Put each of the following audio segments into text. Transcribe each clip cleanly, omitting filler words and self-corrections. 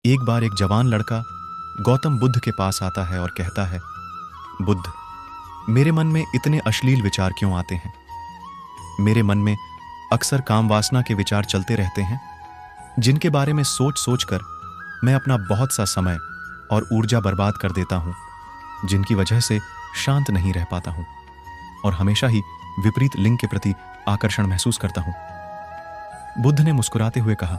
एक बार एक जवान लड़का गौतम बुद्ध के पास आता है और कहता है, बुद्ध, मेरे मन में इतने अश्लील विचार क्यों आते हैं? मेरे मन में अक्सर काम वासना के विचार चलते रहते हैं, जिनके बारे में सोच सोच कर मैं अपना बहुत सा समय और ऊर्जा बर्बाद कर देता हूं, जिनकी वजह से शांत नहीं रह पाता हूं और हमेशा ही विपरीत लिंग के प्रति आकर्षण महसूस करता हूं। बुद्ध ने मुस्कुराते हुए कहा,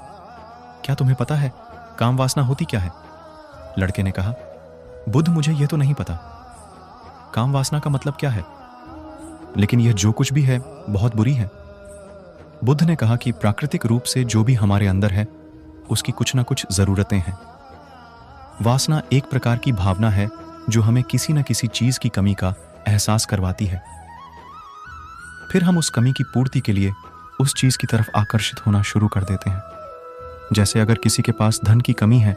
क्या तुम्हें पता है काम वासना होती क्या है? लड़के ने कहा, बुद्ध, मुझे यह तो नहीं पता। काम वासना का मतलब क्या है? लेकिन यह जो कुछ भी है बहुत बुरी है। बुद्ध ने कहा कि प्राकृतिक रूप से जो भी हमारे अंदर है उसकी कुछ ना कुछ जरूरतें हैं। वासना एक प्रकार की भावना है जो हमें किसी न किसी चीज की कमी का एहसास करवाती है। फिर हम उस कमी की पूर्ति के लिए उस चीज की तरफ आकर्षित होना शुरू कर देते हैं। जैसे अगर किसी के पास धन की कमी है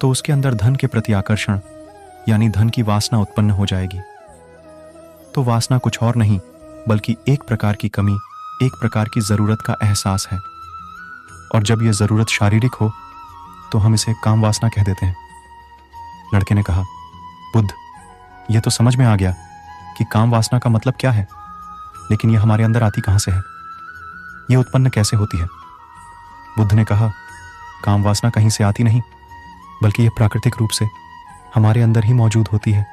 तो उसके अंदर धन के प्रति आकर्षण यानी धन की वासना उत्पन्न हो जाएगी। तो वासना कुछ और नहीं बल्कि एक प्रकार की कमी, एक प्रकार की जरूरत का एहसास है। और जब यह जरूरत शारीरिक हो तो हम इसे काम वासना कह देते हैं। लड़के ने कहा, बुद्ध, यह तो समझ में आ गया कि काम वासना का मतलब क्या है, लेकिन यह हमारे अंदर आती कहां से है? यह उत्पन्न कैसे होती है? बुद्ध ने कहा, काम वासना कहीं से आती नहीं बल्कि यह प्राकृतिक रूप से हमारे अंदर ही मौजूद होती है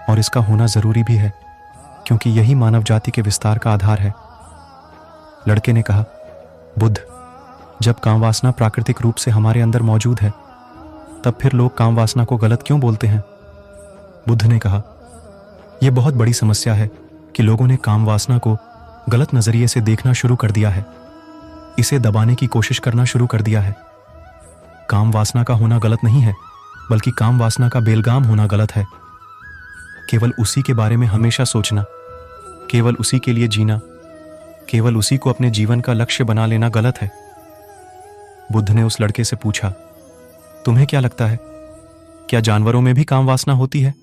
और इसका होना जरूरी भी है, क्योंकि यही मानव जाति के विस्तार का आधार है। लड़के ने कहा, बुद्ध, जब काम वासना प्राकृतिक रूप से हमारे अंदर मौजूद है तब फिर लोग काम वासना को गलत क्यों बोलते हैं? बुद्ध ने कहा, यह बहुत बड़ी समस्या है कि लोगों ने काम वासना को गलत नजरिए से देखना शुरू कर दिया है, इसे दबाने की कोशिश करना शुरू कर दिया है। काम वासना का होना गलत नहीं है बल्कि काम वासना का बेलगाम होना गलत है। केवल उसी के बारे में हमेशा सोचना, केवल उसी के लिए जीना, केवल उसी को अपने जीवन का लक्ष्य बना लेना गलत है। बुद्ध ने उस लड़के से पूछा, तुम्हें क्या लगता है, क्या जानवरों में भी काम वासना होती है?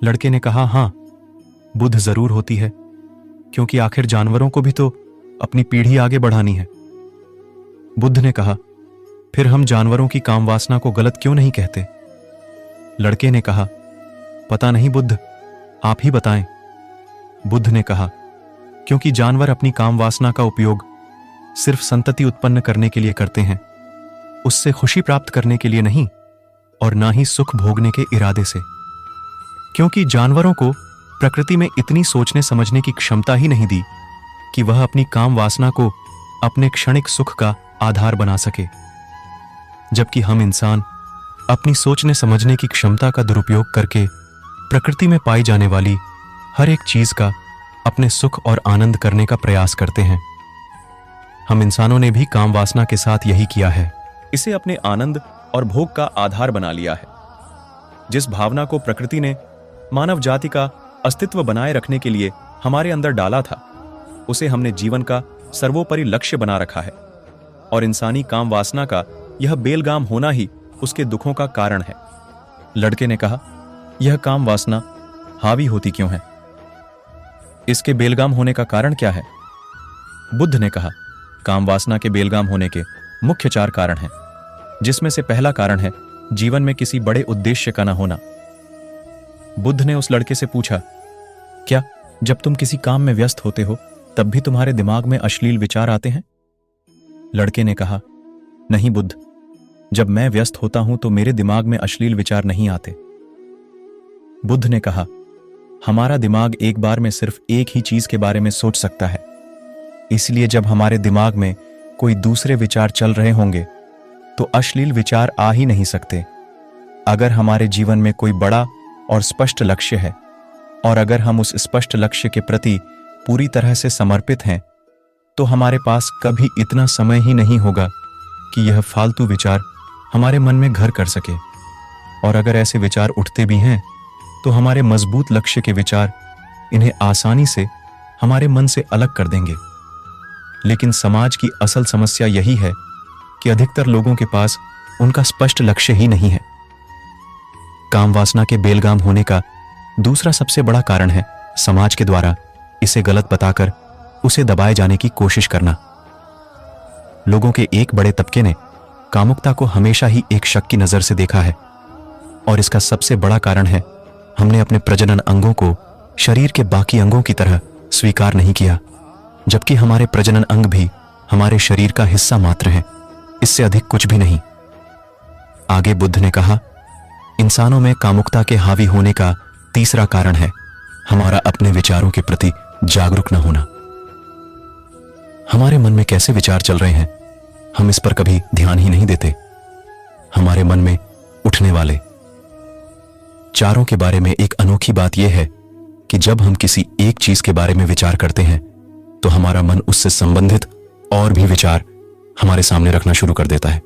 लड़के ने कहा, हां, बुद्ध, जरूर होती है, क्योंकि आखिर जानवरों को भी तो अपनी पीढ़ी आगे बढ़ानी है। बुद्ध ने कहा, फिर हम जानवरों की काम वासना को गलत क्यों नहीं कहते? लड़के ने कहा, पता नहीं बुद्ध, आप ही बताएं। बुद्ध ने कहा, क्योंकि जानवर अपनी काम वासना का उपयोग सिर्फ संतति उत्पन्न करने के लिए करते हैं, उससे खुशी प्राप्त करने के लिए नहीं और ना ही सुख भोगने के इरादे से। क्योंकि जानवरों को प्रकृति में इतनी सोचने समझने की क्षमता ही नहीं दी कि वह अपनी काम वासना को अपने क्षणिक सुख का आधार बना सके, जबकि हम इंसान अपनी सोचने समझने की क्षमता का दुरुपयोग करके प्रकृति में पाई जाने वाली हर एक चीज का अपने सुख और आनंद करने का प्रयास करते हैं। हम इंसानों ने भी काम वासना के साथ यही किया है, इसे अपने आनंद और भोग का आधार बना लिया है। जिस भावना को प्रकृति ने मानव जाति का अस्तित्व बनाए रखने के लिए हमारे अंदर डाला था, उसे हमने जीवन का सर्वोपरि लक्ष्य बना रखा है और इंसानी काम वासना का यह बेलगाम होना ही उसके दुखों का कारण है। लड़के ने कहा, यह काम वासना हावी होती क्यों है? इसके बेलगाम होने का कारण क्या है? बुद्ध ने कहा, काम वासना के बेलगाम होने के मुख्य 4 कारण हैं, जिसमें से पहला कारण है जीवन में किसी बड़े उद्देश्य का न होना। बुद्ध ने उस लड़के से पूछा, क्या जब तुम किसी काम में व्यस्त होते हो तब भी तुम्हारे दिमाग में अश्लील विचार आते हैं? लड़के ने कहा, नहीं बुद्ध, जब मैं व्यस्त होता हूं तो मेरे दिमाग में अश्लील विचार नहीं आते। बुद्ध ने कहा, हमारा दिमाग एक बार में सिर्फ एक ही चीज के बारे में सोच सकता है, इसलिए जब हमारे दिमाग में कोई दूसरे विचार चल रहे होंगे तो अश्लील विचार आ ही नहीं सकते। अगर हमारे जीवन में कोई बड़ा और स्पष्ट लक्ष्य है और अगर हम उस स्पष्ट लक्ष्य के प्रति पूरी तरह से समर्पित हैं तो हमारे पास कभी इतना समय ही नहीं होगा कि यह फालतू विचार हमारे मन में घर कर सके। और अगर ऐसे विचार उठते भी हैं तो हमारे मजबूत लक्ष्य के विचार इन्हें आसानी से हमारे मन से अलग कर देंगे। लेकिन समाज की असल समस्या यही है कि अधिकतर लोगों के पास उनका स्पष्ट लक्ष्य ही नहीं है। काम वासना के बेलगाम होने का दूसरा सबसे बड़ा कारण है समाज के द्वारा इसे गलत बताकर उसे दबाए जाने की कोशिश करना। लोगों के एक बड़े तबके ने कामुकता को हमेशा ही एक शक की नजर से देखा है, और इसका सबसे बड़ा कारण है हमने अपने प्रजनन अंगों को शरीर के बाकी अंगों की तरह स्वीकार नहीं किया, जबकि हमारे प्रजनन अंग भी हमारे शरीर का हिस्सा मात्र हैं, इससे अधिक कुछ भी नहीं। आगे बुद्ध ने कहा, इंसानों में कामुकता के हावी होने का तीसरा कारण है हमारा अपने विचारों के प्रति जागरूक न होना। हमारे मन में कैसे विचार चल रहे हैं, हम इस पर कभी ध्यान ही नहीं देते। हमारे मन में उठने वाले चारों के बारे में एक अनोखी बात यह है कि जब हम किसी एक चीज के बारे में विचार करते हैं तो हमारा मन उससे संबंधित और भी विचार हमारे सामने रखना शुरू कर देता है,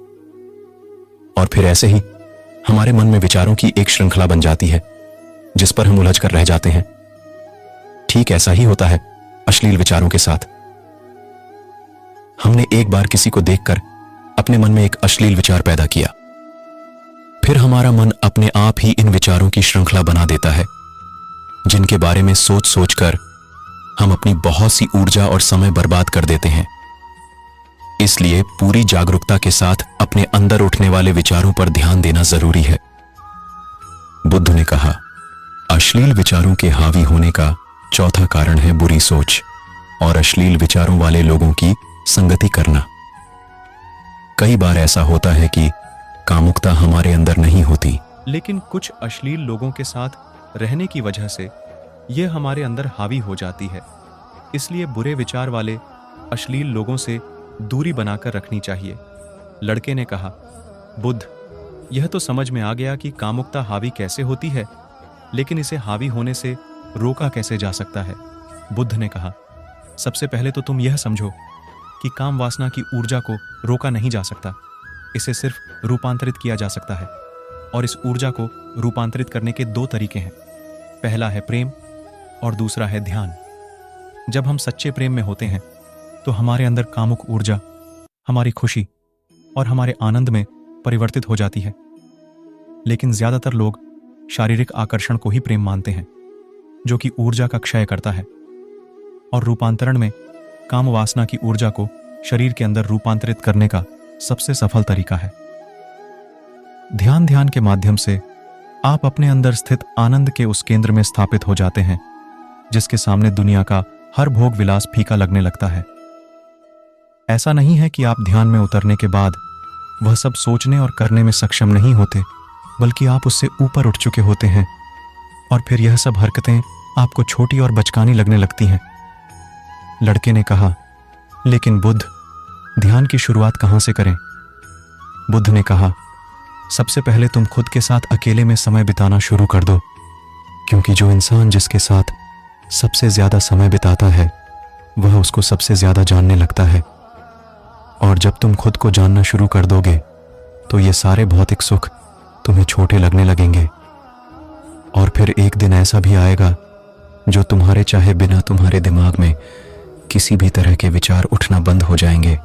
और फिर ऐसे ही हमारे मन में विचारों की एक श्रृंखला बन जाती है जिस पर हम उलझ कर रह जाते हैं। ठीक ऐसा ही होता है अश्लील विचारों के साथ। हमने एक बार किसी को देखकर अपने मन में एक अश्लील विचार पैदा किया, फिर हमारा मन अपने आप ही इन विचारों की श्रृंखला बना देता है जिनके बारे में सोच सोचकर हम अपनी बहुत सी ऊर्जा और समय बर्बाद कर देते हैं। इसलिए पूरी जागरूकता के साथ अपने अंदर उठने वाले विचारों पर ध्यान देना जरूरी है। बुद्ध ने कहा, अश्लील विचारों के हावी होने का चौथा कारण है बुरी सोच और अश्लील विचारों वाले लोगों की संगति करना। कई बार ऐसा होता है कि कामुकता हमारे अंदर नहीं होती, लेकिन कुछ अश्लील लोगों के साथ रहने की वजह से यह हमारे अंदर हावी हो जाती है। इसलिए बुरे विचार वाले अश्लील लोगों से दूरी बनाकर रखनी चाहिए। लड़के ने कहा, बुद्ध, यह तो समझ में आ गया कि कामुकता हावी कैसे होती है, लेकिन इसे हावी होने से रोका कैसे जा सकता है। बुद्ध ने कहा, सबसे पहले तो तुम यह समझो कि काम वासना की ऊर्जा को रोका नहीं जा सकता, इसे सिर्फ रूपांतरित किया जा सकता है, और इस ऊर्जा को रूपांतरित करने के दो तरीके हैं। पहला है प्रेम और दूसरा है ध्यान। जब हम सच्चे प्रेम में होते हैं तो हमारे अंदर कामुक ऊर्जा हमारी खुशी और हमारे आनंद में परिवर्तित हो जाती है। लेकिन ज्यादातर लोग शारीरिक आकर्षण को ही प्रेम मानते हैं, जो कि ऊर्जा का क्षय करता है, और रूपांतरण में काम वासना की ऊर्जा को शरीर के अंदर रूपांतरित करने का सबसे सफल तरीका है। ध्यान के माध्यम से आप अपने अंदर स्थित आनंद के उस केंद्र में स्थापित हो जाते हैं जिसके सामने दुनिया का हर भोग विलास फीका लगने लगता है। ऐसा नहीं है कि आप ध्यान में उतरने के बाद वह सब सोचने और करने में सक्षम नहीं होते, बल्कि आप उससे ऊपर उठ चुके होते हैं, और फिर यह सब हरकतें आपको छोटी और बचकानी लगने लगती हैं। लड़के ने कहा, लेकिन बुद्ध, ध्यान की शुरुआत कहां से करें? बुद्ध ने कहा, सबसे पहले तुम खुद के साथ अकेले में समय बिताना शुरू कर दो, क्योंकि जो इंसान जिसके साथ सबसे ज्यादा समय बिताता है वह उसको सबसे ज्यादा जानने लगता है, और जब तुम खुद को जानना शुरू कर दोगे तो ये सारे भौतिक सुख तुम्हें छोटे लगने लगेंगे, और फिर एक दिन ऐसा भी आएगा जो तुम्हारे चाहे बिना तुम्हारे दिमाग में किसी भी तरह के विचार उठना बंद हो जाएंगे।